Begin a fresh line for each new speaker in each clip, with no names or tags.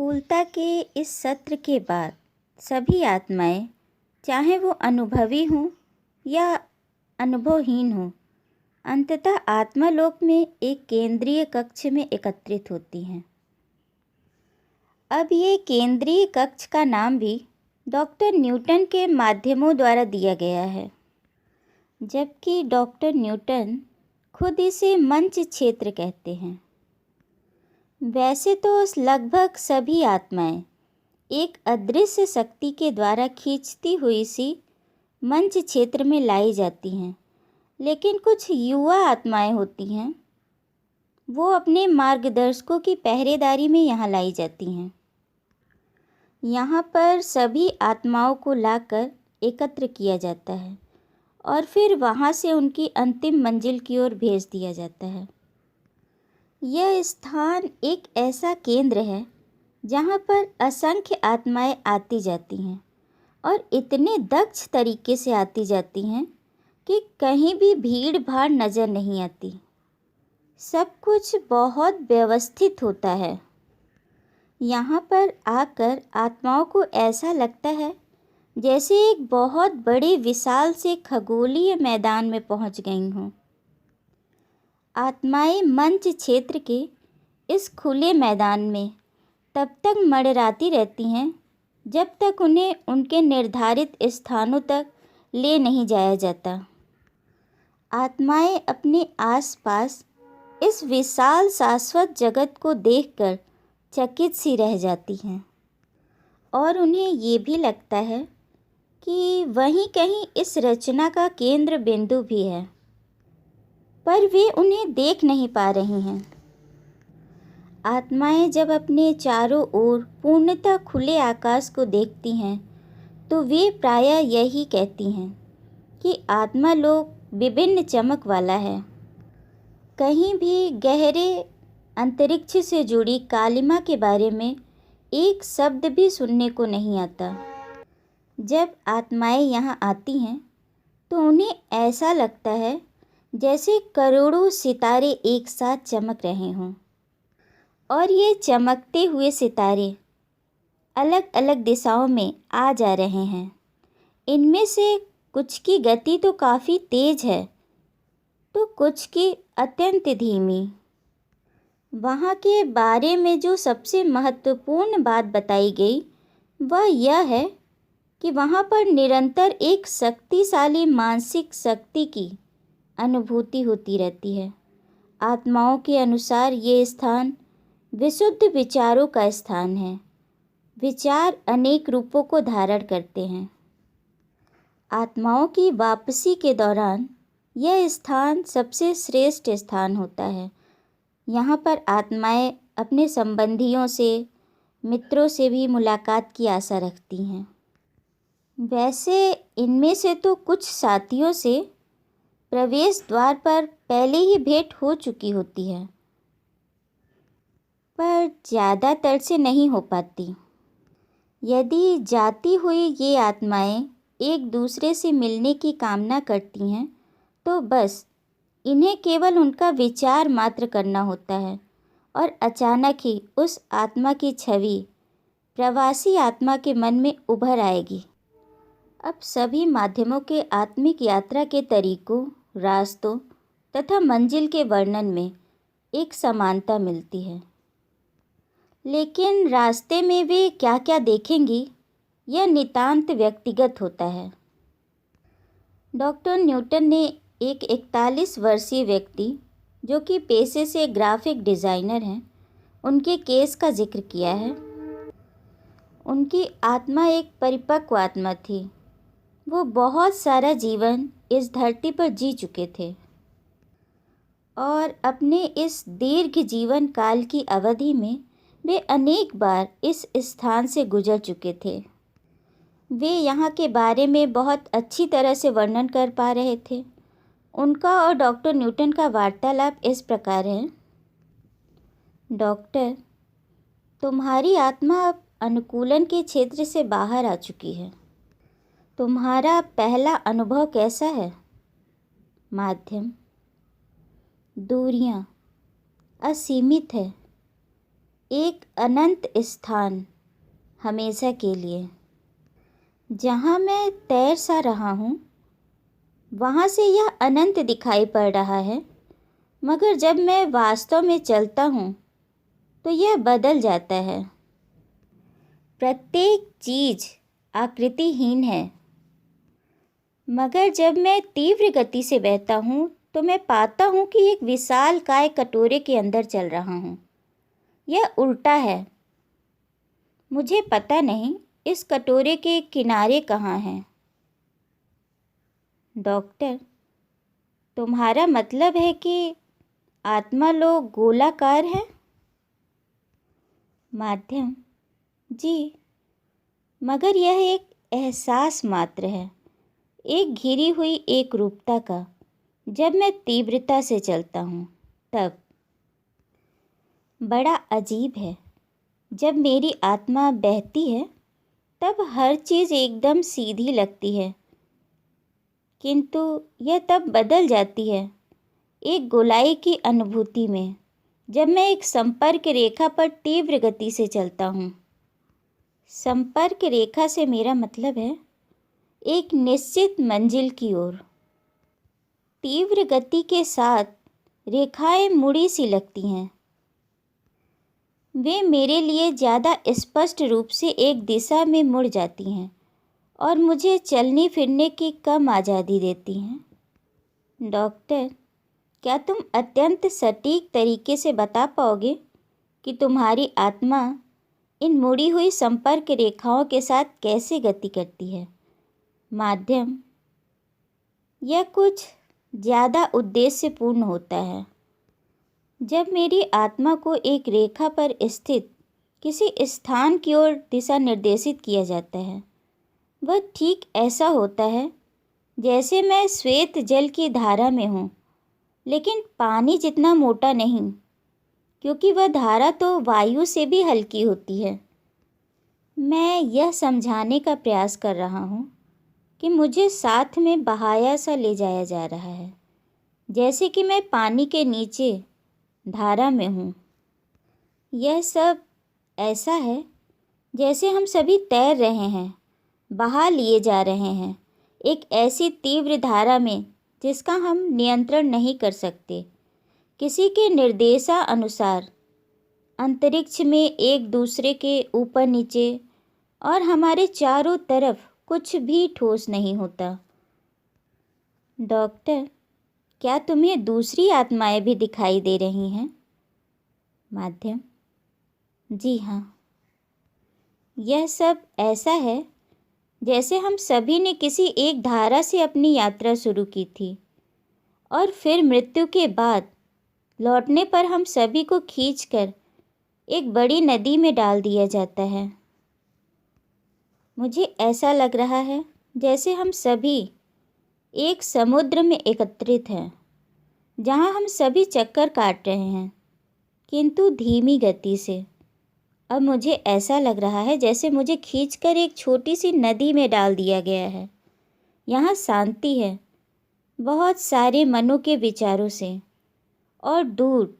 अनुकूलता के इस सत्र के बाद सभी आत्माएं, चाहे वो अनुभवी हों या अनुभवहीन हों, अंततः आत्मालोक में एक केंद्रीय कक्ष में एकत्रित होती हैं। अब ये केंद्रीय कक्ष का नाम भी डॉक्टर न्यूटन के माध्यमों द्वारा दिया गया है, जबकि डॉक्टर न्यूटन खुद इसे मंच क्षेत्र कहते हैं। वैसे तो लगभग सभी आत्माएं एक अदृश्य शक्ति के द्वारा खींचती हुई सी मंच क्षेत्र में लाई जाती हैं, लेकिन कुछ युवा आत्माएं होती हैं, वो अपने मार्गदर्शकों की पहरेदारी में यहाँ लाई जाती हैं। यहाँ पर सभी आत्माओं को लाकर एकत्र किया जाता है और फिर वहाँ से उनकी अंतिम मंजिल की ओर भेज दिया जाता है। यह स्थान एक ऐसा केंद्र है जहाँ पर असंख्य आत्माएं आती जाती हैं और इतने दक्ष तरीके से आती जाती हैं कि कहीं भी भीड़ भाड़ नज़र नहीं आती। सब कुछ बहुत व्यवस्थित होता है। यहाँ पर आकर आत्माओं को ऐसा लगता है जैसे एक बहुत बड़े विशाल से खगोलीय मैदान में पहुँच गई हों। आत्माएं मंच क्षेत्र के इस खुले मैदान में तब तक मंडराती रहती हैं जब तक उन्हें उनके निर्धारित स्थानों तक ले नहीं जाया जाता। आत्माएं अपने आसपास इस विशाल शाश्वत जगत को देखकर चकित सी रह जाती हैं और उन्हें ये भी लगता है कि वहीं कहीं इस रचना का केंद्र बिंदु भी है, पर वे उन्हें देख नहीं पा रही हैं। आत्माएं जब अपने चारों ओर पूर्णतः खुले आकाश को देखती हैं तो वे प्रायः यही कहती हैं कि आत्मालोक विभिन्न चमक वाला है। कहीं भी गहरे अंतरिक्ष से जुड़ी कालिमा के बारे में एक शब्द भी सुनने को नहीं आता। जब आत्माएं यहाँ आती हैं तो उन्हें ऐसा लगता है जैसे करोड़ों सितारे एक साथ चमक रहे हों और ये चमकते हुए सितारे अलग अलग दिशाओं में आ जा रहे हैं। इनमें से कुछ की गति तो काफ़ी तेज है तो कुछ की अत्यंत धीमी। वहाँ के बारे में जो सबसे महत्वपूर्ण बात बताई गई वह यह है कि वहाँ पर निरंतर एक शक्तिशाली मानसिक शक्ति की अनुभूति होती रहती है। आत्माओं के अनुसार ये स्थान विशुद्ध विचारों का स्थान है। विचार अनेक रूपों को धारण करते हैं। आत्माओं की वापसी के दौरान यह स्थान सबसे श्रेष्ठ स्थान होता है। यहाँ पर आत्माएं अपने संबंधियों से, मित्रों से भी मुलाकात की आशा रखती हैं। वैसे इनमें से तो कुछ साथियों से प्रवेश द्वार पर पहले ही भेंट हो चुकी होती है, पर ज़्यादातर से नहीं हो पाती। यदि जाती हुई ये आत्माएं एक दूसरे से मिलने की कामना करती हैं तो बस इन्हें केवल उनका विचार मात्र करना होता है और अचानक ही उस आत्मा की छवि प्रवासी आत्मा के मन में उभर आएगी। अब सभी माध्यमों के आत्मिक यात्रा के तरीकों, रास्तों तथा मंजिल के वर्णन में एक समानता मिलती है, लेकिन रास्ते में वे क्या क्या देखेंगी यह नितांत व्यक्तिगत होता है। डॉक्टर न्यूटन ने एक 41 वर्षीय व्यक्ति जो कि पेशे से ग्राफिक डिज़ाइनर हैं, उनके केस का जिक्र किया है। उनकी आत्मा एक परिपक्व आत्मा थी। वो बहुत सारा जीवन इस धरती पर जी चुके थे और अपने इस दीर्घ जीवन काल की अवधि में वे अनेक बार इस स्थान से गुजर चुके थे। वे यहाँ के बारे में बहुत अच्छी तरह से वर्णन कर पा रहे थे। उनका और डॉक्टर न्यूटन का वार्तालाप इस प्रकार है। डॉक्टर, तुम्हारी आत्मा अब अनुकूलन के क्षेत्र से बाहर आ चुकी है। तुम्हारा पहला अनुभव कैसा है? माध्यम, दूरियां असीमित है। एक अनंत स्थान हमेशा के लिए। जहाँ मैं तैर सा रहा हूँ वहाँ से यह अनंत दिखाई पड़ रहा है, मगर जब मैं वास्तव में चलता हूँ तो यह बदल जाता है। प्रत्येक चीज़ आकृतिहीन है, मगर जब मैं तीव्र गति से बहता हूँ तो मैं पाता हूँ कि एक विशालकाय कटोरे के अंदर चल रहा हूँ। यह उल्टा है। मुझे पता नहीं इस कटोरे के किनारे कहाँ हैं। डॉक्टर, तुम्हारा मतलब है कि आत्मा लोग गोलाकार है? माध्यम, जी, मगर यह एक एहसास मात्र है, एक घिरी हुई एक रूपता का। जब मैं तीव्रता से चलता हूँ तब बड़ा अजीब है। जब मेरी आत्मा बहती है तब हर चीज़ एकदम सीधी लगती है, किंतु यह तब बदल जाती है एक गोलाई की अनुभूति में, जब मैं एक संपर्क रेखा पर तीव्र गति से चलता हूँ। संपर्क रेखा से मेरा मतलब है एक निश्चित मंजिल की ओर। तीव्र गति के साथ रेखाएं मुड़ी सी लगती हैं। वे मेरे लिए ज़्यादा स्पष्ट रूप से एक दिशा में मुड़ जाती हैं और मुझे चलने फिरने की कम आज़ादी देती हैं। डॉक्टर, क्या तुम अत्यंत सटीक तरीके से बता पाओगे कि तुम्हारी आत्मा इन मुड़ी हुई संपर्क रेखाओं के साथ कैसे गति करती है? माध्यम, यह कुछ ज़्यादा उद्देश्यपूर्ण होता है। जब मेरी आत्मा को एक रेखा पर स्थित किसी स्थान की ओर दिशा निर्देशित किया जाता है, वह ठीक ऐसा होता है जैसे मैं श्वेत जल की धारा में हूँ, लेकिन पानी जितना मोटा नहीं, क्योंकि वह धारा तो वायु से भी हल्की होती है। मैं यह समझाने का प्रयास कर रहा हूँ कि मुझे साथ में बहाया सा ले जाया जा रहा है, जैसे कि मैं पानी के नीचे धारा में हूँ। यह सब ऐसा है जैसे हम सभी तैर रहे हैं, बहा लिए जा रहे हैं एक ऐसी तीव्र धारा में जिसका हम नियंत्रण नहीं कर सकते। किसी के निर्देशानुसार अंतरिक्ष में एक दूसरे के ऊपर नीचे और हमारे चारों तरफ कुछ भी ठोस नहीं होता। डॉक्टर, क्या तुम्हें दूसरी आत्माएं भी दिखाई दे रही हैं? माध्यम, जी हाँ। यह सब ऐसा है जैसे हम सभी ने किसी एक धारा से अपनी यात्रा शुरू की थी और फिर मृत्यु के बाद लौटने पर हम सभी को खींचकर एक बड़ी नदी में डाल दिया जाता है। मुझे ऐसा लग रहा है जैसे हम सभी एक समुद्र में एकत्रित हैं, जहाँ हम सभी चक्कर काट रहे हैं, किंतु धीमी गति से। अब मुझे ऐसा लग रहा है जैसे मुझे खींचकर एक छोटी सी नदी में डाल दिया गया है। यहाँ शांति है, बहुत सारे मनों के विचारों से, और दूर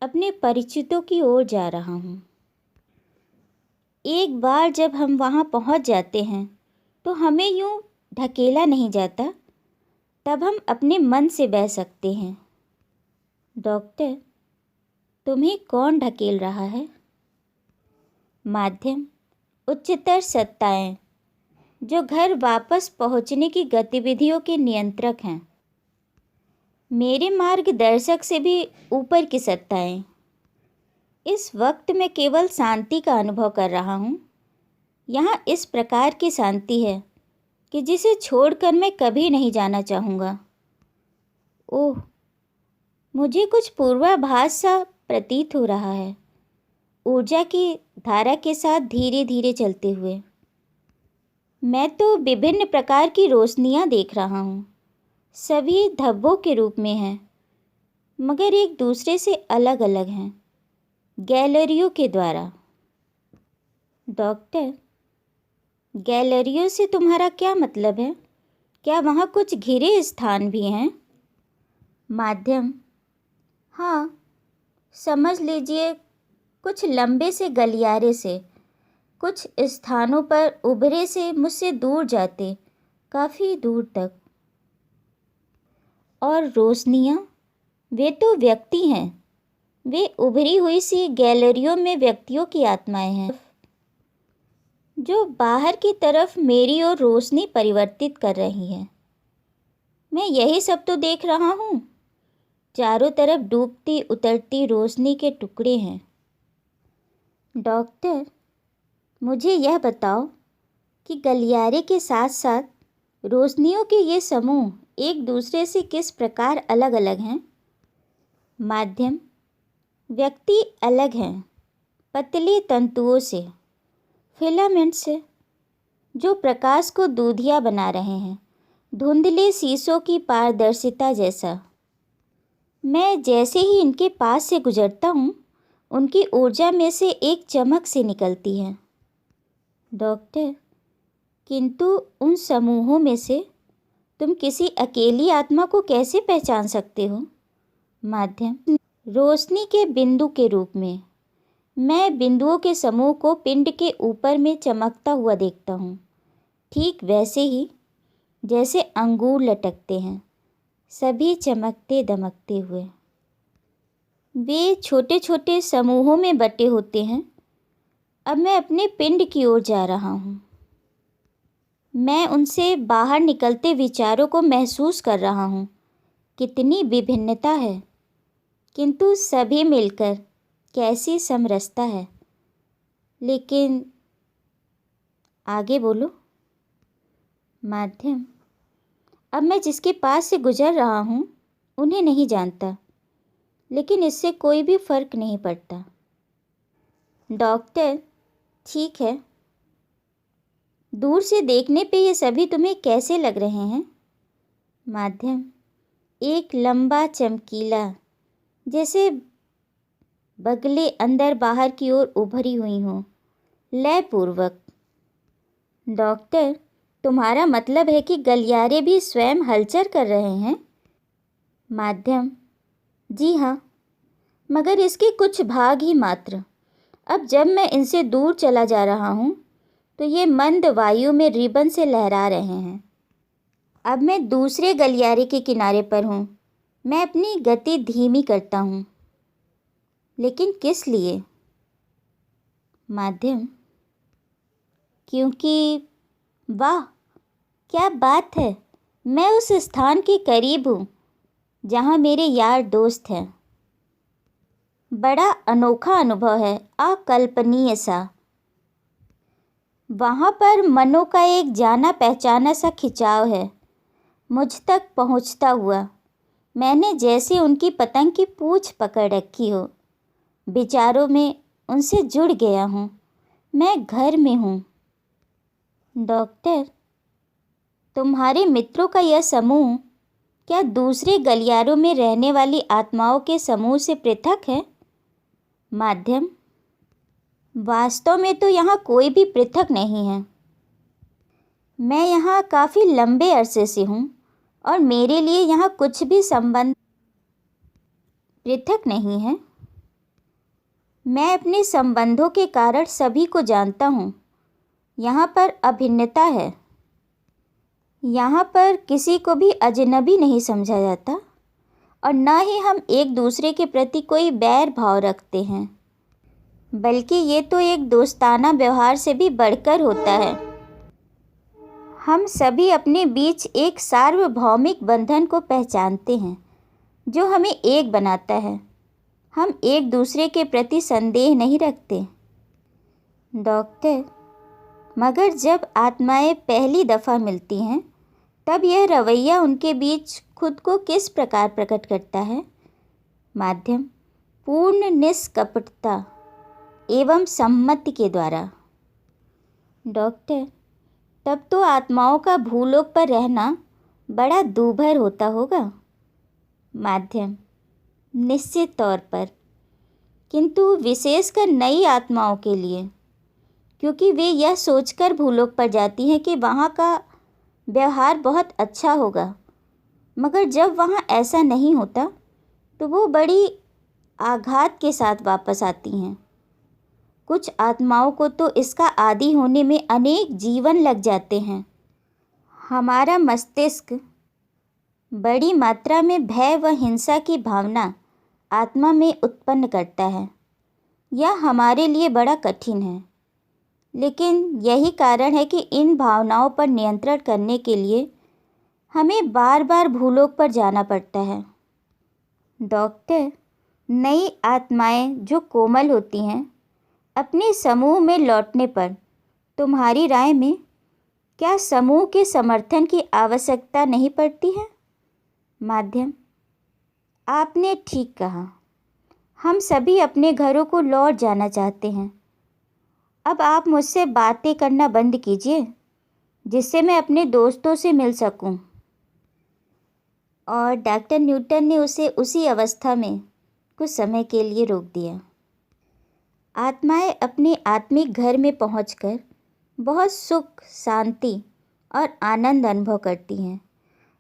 अपने परिचितों की ओर जा रहा हूँ। एक बार जब हम वहाँ पहुँच जाते हैं तो हमें यूँ ढकेला नहीं जाता, तब हम अपने मन से बह सकते हैं। डॉक्टर, तुम्हें कौन ढकेल रहा है? माध्यम, उच्चतर सत्ताएं जो घर वापस पहुंचने की गतिविधियों के नियंत्रक हैं। मेरे मार्गदर्शक से भी ऊपर की सत्ताएं। इस वक्त मैं केवल शांति का अनुभव कर रहा हूँ। यहाँ इस प्रकार की शांति है कि जिसे छोड़कर मैं कभी नहीं जाना चाहूँगा। ओह, मुझे कुछ पूर्वाभास सा प्रतीत हो रहा है, ऊर्जा की धारा के साथ धीरे धीरे चलते हुए। मैं तो विभिन्न प्रकार की रोशनियाँ देख रहा हूँ, सभी धब्बों के रूप में हैं, मगर एक दूसरे से अलग अलग हैं, गैलरियों के द्वारा। डॉक्टर, गैलरियों से तुम्हारा क्या मतलब है? क्या वहाँ कुछ घिरे स्थान भी हैं? माध्यम, हाँ, समझ लीजिए कुछ लंबे से गलियारे से, कुछ स्थानों पर उभरे से मुझसे दूर जाते, काफ़ी दूर तक। और रोशनियाँ, वे तो व्यक्ति हैं, वे उभरी हुई सी गैलरियों में व्यक्तियों की आत्माएं हैं जो बाहर की तरफ मेरी ओर रोशनी परिवर्तित कर रही हैं। मैं यही सब तो देख रहा हूँ। चारों तरफ डूबती उतरती रोशनी के टुकड़े हैं। डॉक्टर, मुझे यह बताओ कि गलियारे के साथ साथ रोशनियों के ये समूह एक दूसरे से किस प्रकार अलग अलग हैं? माध्यम, व्यक्ति अलग हैं, पतले तंतुओं से, फिलामेंट से, जो प्रकाश को दूधिया बना रहे हैं, धुंधले शीशों की पारदर्शिता जैसा। मैं जैसे ही इनके पास से गुजरता हूँ, उनकी ऊर्जा में से एक चमक से निकलती है। डॉक्टर, किंतु उन समूहों में से तुम किसी अकेली आत्मा को कैसे पहचान सकते हो? माध्यम, रोशनी के बिंदु के रूप में मैं बिंदुओं के समूह को पिंड के ऊपर में चमकता हुआ देखता हूँ, ठीक वैसे ही जैसे अंगूर लटकते हैं, सभी चमकते दमकते हुए। वे छोटे छोटे समूहों में बटे होते हैं। अब मैं अपने पिंड की ओर जा रहा हूँ। मैं उनसे बाहर निकलते विचारों को महसूस कर रहा हूँ। कितनी विभिन्नता है, किंतु सभी मिलकर कैसी समरसता है। लेकिन आगे बोलो। माध्यम, अब मैं जिसके पास से गुजर रहा हूँ उन्हें नहीं जानता, लेकिन इससे कोई भी फर्क नहीं पड़ता। डॉक्टर, ठीक है, दूर से देखने पे ये सभी तुम्हें कैसे लग रहे हैं? माध्यम, एक लंबा चमकीला, जैसे बगले अंदर बाहर की ओर उभरी हुई हों, लयपूर्वक। डॉक्टर, तुम्हारा मतलब है कि गलियारे भी स्वयं हलचल कर रहे हैं? माध्यम, जी हाँ, मगर इसके कुछ भाग ही मात्र। अब जब मैं इनसे दूर चला जा रहा हूँ तो ये मंद वायु में रिबन से लहरा रहे हैं। अब मैं दूसरे गलियारे के किनारे पर हूँ। मैं अपनी गति धीमी करता हूँ, लेकिन किस लिए? माध्यम, क्योंकि वाह, क्या बात है, मैं उस स्थान के करीब हूँ जहाँ मेरे यार दोस्त हैं। बड़ा अनोखा अनुभव है, अकल्पनीय सा। वहाँ पर मनों का एक जाना पहचाना सा खिंचाव है, मुझ तक पहुँचता हुआ। मैंने जैसे उनकी पतंग की पूँछ पकड़ रखी हो, विचारों में उनसे जुड़ गया हूँ। मैं घर में हूँ। डॉक्टर, तुम्हारे मित्रों का यह समूह क्या दूसरे गलियारों में रहने वाली आत्माओं के समूह से पृथक है? माध्यम, वास्तव में तो यहाँ कोई भी पृथक नहीं है। मैं यहाँ काफ़ी लंबे अरसे से हूँ और मेरे लिए यहाँ कुछ भी संबंध पृथक नहीं है। मैं अपने संबंधों के कारण सभी को जानता हूँ। यहाँ पर अभिन्नता है। यहाँ पर किसी को भी अजनबी नहीं समझा जाता और न ही हम एक दूसरे के प्रति कोई बैर भाव रखते हैं, बल्कि ये तो एक दोस्ताना व्यवहार से भी बढ़कर होता है। हम सभी अपने बीच एक सार्वभौमिक बंधन को पहचानते हैं जो हमें एक बनाता है। हम एक दूसरे के प्रति संदेह नहीं रखते। डॉक्टर, मगर जब आत्माएं पहली दफ़ा मिलती हैं तब यह रवैया उनके बीच खुद को किस प्रकार प्रकट करता है? माध्यम, पूर्ण निष्कपटता एवं सम्मति के द्वारा। डॉक्टर, तब तो आत्माओं का भूलोक पर रहना बड़ा दूभर होता होगा? माध्यम, निश्चित तौर पर, किंतु विशेषकर नई आत्माओं के लिए, क्योंकि वे यह सोचकर भूलोक पर जाती हैं कि वहाँ का व्यवहार बहुत अच्छा होगा, मगर जब वहाँ ऐसा नहीं होता तो वो बड़ी आघात के साथ वापस आती हैं। कुछ आत्माओं को तो इसका आदी होने में अनेक जीवन लग जाते हैं। हमारा मस्तिष्क बड़ी मात्रा में भय व हिंसा की भावना आत्मा में उत्पन्न करता है। यह हमारे लिए बड़ा कठिन है, लेकिन यही कारण है कि इन भावनाओं पर नियंत्रण करने के लिए हमें बार बार भूलोक पर जाना पड़ता है। डॉक्टर, नई आत्माएं जो कोमल होती हैं, अपने समूह में लौटने पर तुम्हारी राय में क्या समूह के समर्थन की आवश्यकता नहीं पड़ती है? माध्यम: आपने ठीक कहा। हम सभी अपने घरों को लौट जाना चाहते हैं। अब आप मुझसे बातें करना बंद कीजिए, जिससे मैं अपने दोस्तों से मिल सकूं। और डॉक्टर न्यूटन ने उसे उसी अवस्था में कुछ समय के लिए रोक दिया। आत्माएं अपने आत्मिक घर में पहुंचकर बहुत सुख, शांति और आनंद अनुभव करती हैं।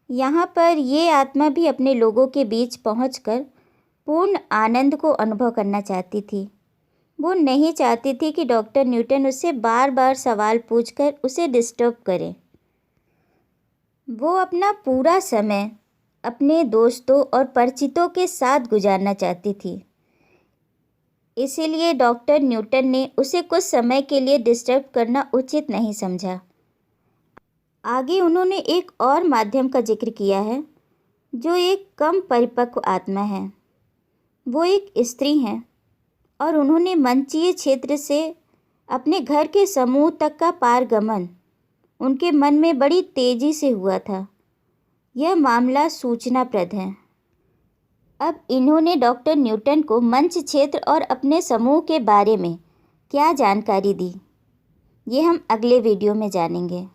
यहाँ पर ये आत्मा भी अपने लोगों के बीच पहुंचकर पूर्ण आनंद को अनुभव करना चाहती थी। वो नहीं चाहती थी कि डॉक्टर न्यूटन उससे बार बार सवाल पूछकर उसे डिस्टर्ब करे। वो अपना पूरा समय अपने दोस्तों और परिचितों के साथ गुजारना चाहती थी। इसीलिए डॉक्टर न्यूटन ने उसे कुछ समय के लिए डिस्टर्ब करना उचित नहीं समझा। आगे उन्होंने एक और माध्यम का जिक्र किया है, जो एक कम परिपक्व आत्मा है। वो एक स्त्री हैं और उन्होंने मंचीय क्षेत्र से अपने घर के समूह तक का पारगमन उनके मन में बड़ी तेजी से हुआ था। यह मामला सूचनाप्रद है। अब इन्होंने डॉक्टर न्यूटन को मंच क्षेत्र और अपने समूह के बारे में क्या जानकारी दी, ये हम अगले वीडियो में जानेंगे।